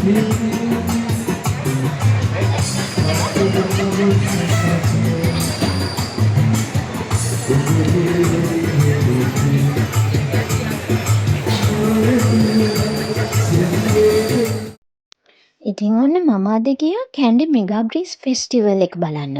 ඉතින් ඔන්න මම අද ගියා කැන්ඩි මෙගා බ්‍රීස් ෆෙස්ටිවල් එක බලන්න.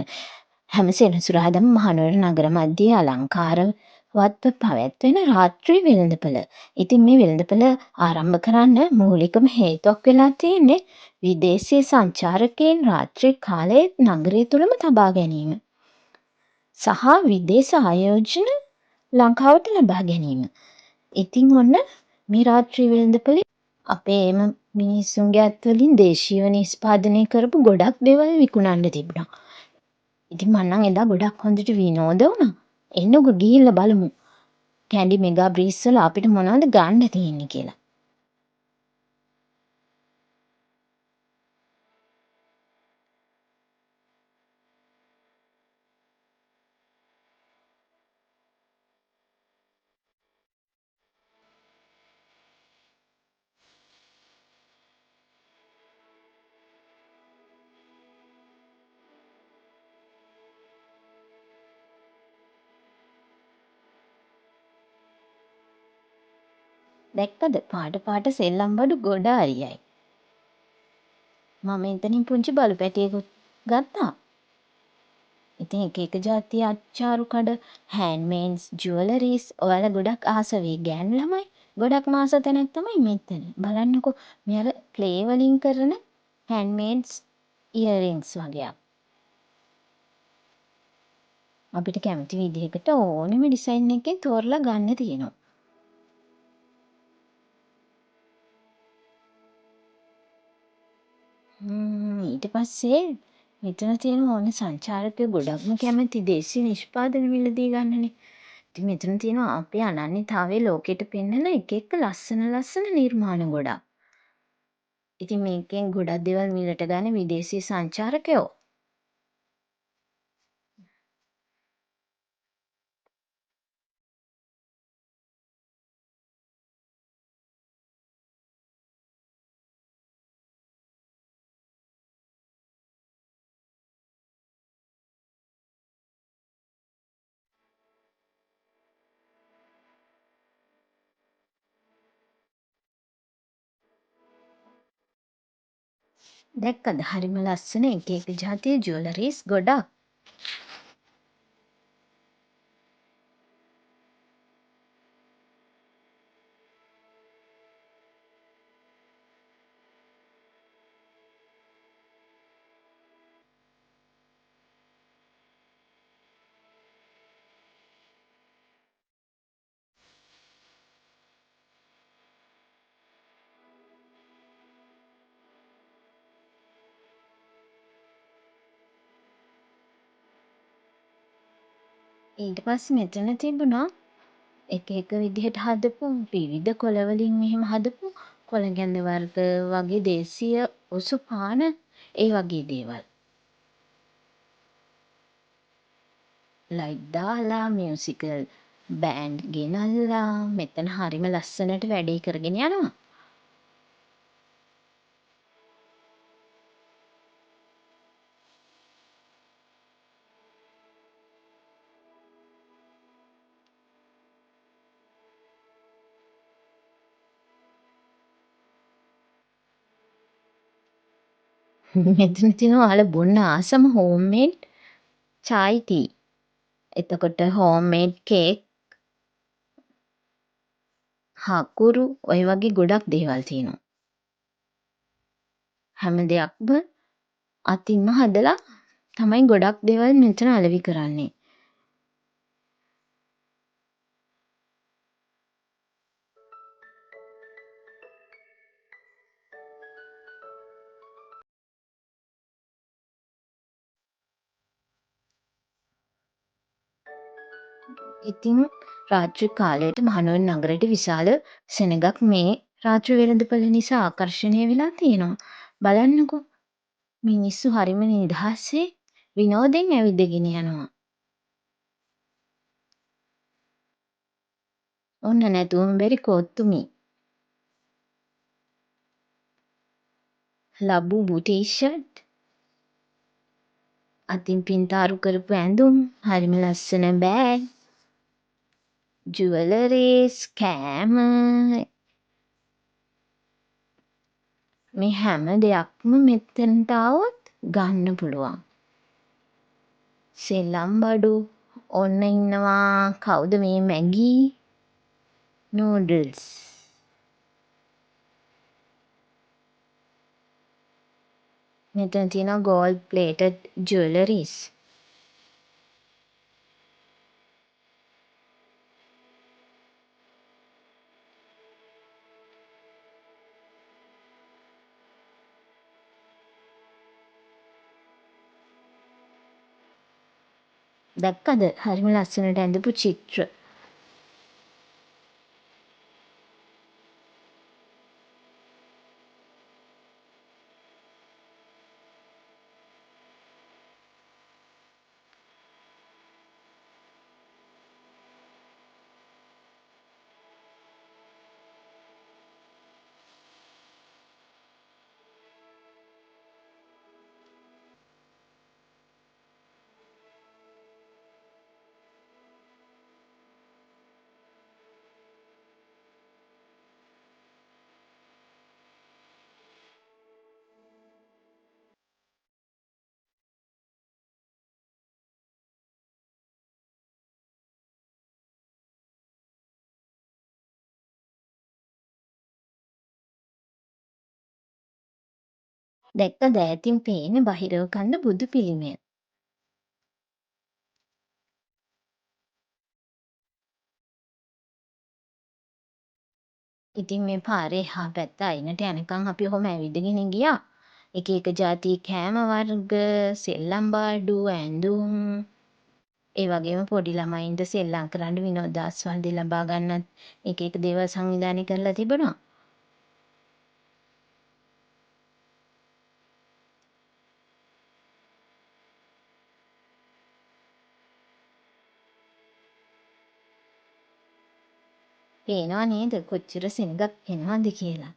හැම සෙනසුරාදාම මහනුවර නගර මැදේ අලංකාරවත්ව පැවැත්වෙන රාත්‍රී වෙළඳපොළ. ඉතින් මේ වෙළඳපොළ ආරම්භ කරන්න මූලිකම හේතුවක් වෙලා තියෙන්නේ විදේශීය සංචාරකයන් රාත්‍රී කාලයේ නගරය තුළම තබා ගැනීම. සහ විදේශ ආයෝජන ලංකාවට ලබා ගැනීම. ඉතින් ඔන්න මේ රාත්‍රී වෙළඳපොලේ අපේ එම මිනිස්සුන්ගේ අත්වලින් දේශීයව නිෂ්පාදනය කරපු ගොඩක් දේවල් විකුණන්න තිබුණා. ඉතින් මං නම් එදා ගොඩක් හොඳට විනෝද වුණා. එන්නකෝ ගිහිල්ලා බලමු. කැන්ඩි මෙගා බ්‍රීස් වල අපිට මොනවද ගන්න තියෙන්නේ කියලා. දැක්කද පාට පාට සෙල්ලම් බඩු ගොඩ හරියයි. මම එතනින් පුංචි බලු පැටියෙකුත් ගත්තා. ඉතින් එක එක ජාතියේ අච්චාරු කඩ, හෑන්ඩ්මේඩ්ස්, ජුවලරිස් ඔයාලා ගොඩක් ආස වෙයි. ගෑනු ළමයි ගොඩක්ම ආස තැනක් තමයි මෙතන. බලන්නකෝ මේ අර ක්ලේ වලින් කරන හෑන්ඩ්මේඩ්ස් ඉයරින්ග්ස් වගේක්. අපිට කැමති විදිහකට ඕනෙම ඩිසයින් එකකින් තෝරලා ගන්න තියෙනවා. ඊට පස්සේ මෙතන තියෙන ඕන සංචාරකයෝ ගොඩක්ම කැමති දේශීය නිෂ්පාදන මිලදී ගන්නනේ. ඉතින් මෙතන තියෙනවා අපේ අනන්‍යතාවය ලෝකෙට පෙන්වන එක එක ලස්සන ලස්සන නිර්මාණ ගොඩක්. ඉතින් මේකෙන් ගොඩක් දේවල් මිලට ගන්න විදේශීය සංචාරකයෝ. දැක්කද හරිම ලස්සන එක එක ජාතියේ ජුවලරිස් ගොඩක්. ඊට පස්සේ මෙතන තිබුණා එක එක විදිහට හදපු විවිධ කොළ වලින් මෙහෙම හදපු කොළගැන්ද වර්ග වගේ දේශීය ඔසු පාන ඒ වගේ දේවල්. ලයිට් දාලා මියුසිකල් බෑන්ඩ් ගෙනල්ලා මෙතන හරිම ලස්සනට වැඩේ කරගෙන යනවා. මෙතන තියෙනවා ඔයාලා බොන්න ආසම හෝම්මේඩ් චායි ටී. එතකොට හෝම්මේඩ් කේක්, හකුරු ඔය වගේ ගොඩක් දේවල් තියෙනවා. හැම දෙයක්ම අතින්ම හදලා තමයි ගොඩක් දේවල් මෙතන අලෙවි කරන්නේ. ඉතින් රාත්‍රී කාලයට මහනුවර නගරයට විශාල සෙනගක් මේ රාත්‍රී වෙළඳපොළ නිසා ආකර්ෂණය වෙලා තියෙනවා. බලන්නකෝ මිනිස්සු හරිම නිදහසේ විනෝදෙන් ඇවිදගෙන යනවා. ඔන්න නැතුවම බැරි කොත්තු මී. ලබුබු ටී-ෂර්ට්, අතින් පින්තාරු කරපු ඇඳුම්, හරිම ලස්සන බෑග්, ජුවලරීස්, කෑම, මේ හැම දෙයක්ම මෙතනට ආවොත් ගන්න පුළුවන්. සෙල්ලම් බඩු ඔන්න ඉන්නවා. කවුද මේ මැගී නූඩල්ස්. මෙතන තියෙනවා gold plated jewelries. දැක්කද හරිම ලස්සනට ඇඳපු චිත්‍ර. දැක්කද ඈතින් පේන්නේ බහිරවකන්ද බුදු පිළිමය. ඉතින් මේ පාරේ එහා පැත්ත අයිනට යනකම් අපි ඔහොම ඇවිදගෙන ගියා. එක එක ජාතියේ කෑම වර්ග, සෙල්ලම් බඩු, ඇඳුම්, ඒ වගේම පොඩි ළමයින්ට සෙල්ලම් කරන්න විනෝදාස්වාදය ලබා ගන්නත් එක එක දේවල් සංවිධානය කරලා තිබුණා. පේනවා නේද කොච්චර සෙනගක් එනවද කියලා.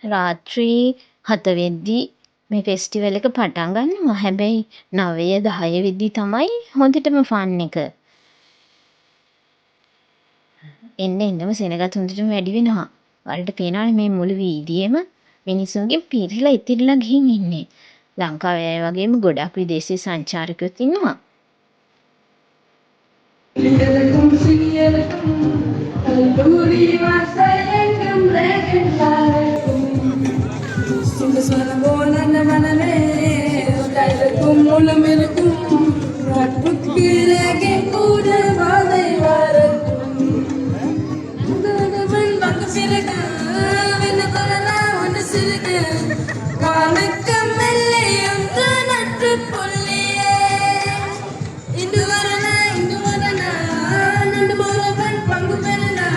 රාත්‍රී 7 වෙද්දී මේ ෆෙස්ටිවල් එක පටන් ගන්නවා. හැබැයි 9 10 වෙද්දී තමයි හොඳටම ෆන් එක. එන්න එන්නම සෙනගත් හොඳටම වැඩි වෙනවා. ඔයාලට පේනවනේ මේ මුළු වීදියේම මිනිස්සුන්ගෙන් පිරීලා ඉතිරිලා ගිහින් ඉන්නේ. ලංකාවේ අය වගේම ගොඩක් විදේශී සංචාරකයෝත් ඉන්නවා. ලියලකුම් සියලකුම් කල්ලූරි වාසයංගම් රැගෙන්ලාරකුම් සිංහස්වන බෝනන මනනේ උදයිලකුම් මුලමිලකුම් රට්පුක්කිරගෙන් කුඩ වාදයි වාරකුම් මුදගමන් බංග පිරක වෙන කොරනා වන සිරක කාමෙක්කම් මෙල්ලේ යුන්ත නට්ටු පොල්ලියේ ඉන්දුවරන நண்டு போலவன் பங்கு பெறனா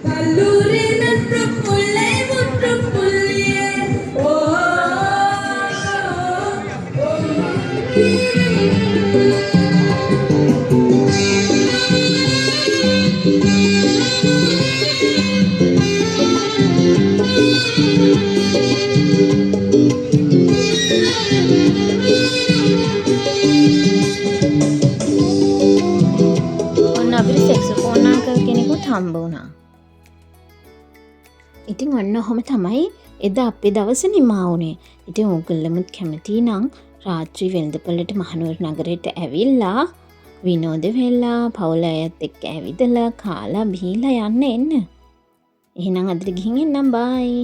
கல்லூரி நட்பு புள்ளை முற்று புள்ளியே ஓ ඔන්න අපිට සැක්සොෆෝන් අංකල් කෙනෙකුත් හම්බ වුණා. ඉතින් ඔන්න ඔහොම තමයි එදා අපේ දවස නිමා වුණේ. ඉතින් ඕගොල්ලොමුත් කැමති නම් රාත්‍රී වෙළඳපොළට මහනුවර නගරයට ඇවිල්ලා විනෝද වෙලා පවුල අයත් එක්ක ඇවිදලා කාලා බීලා යන්න එන්න. එහෙනම් අදට ගිහින් එන්නම් බයි.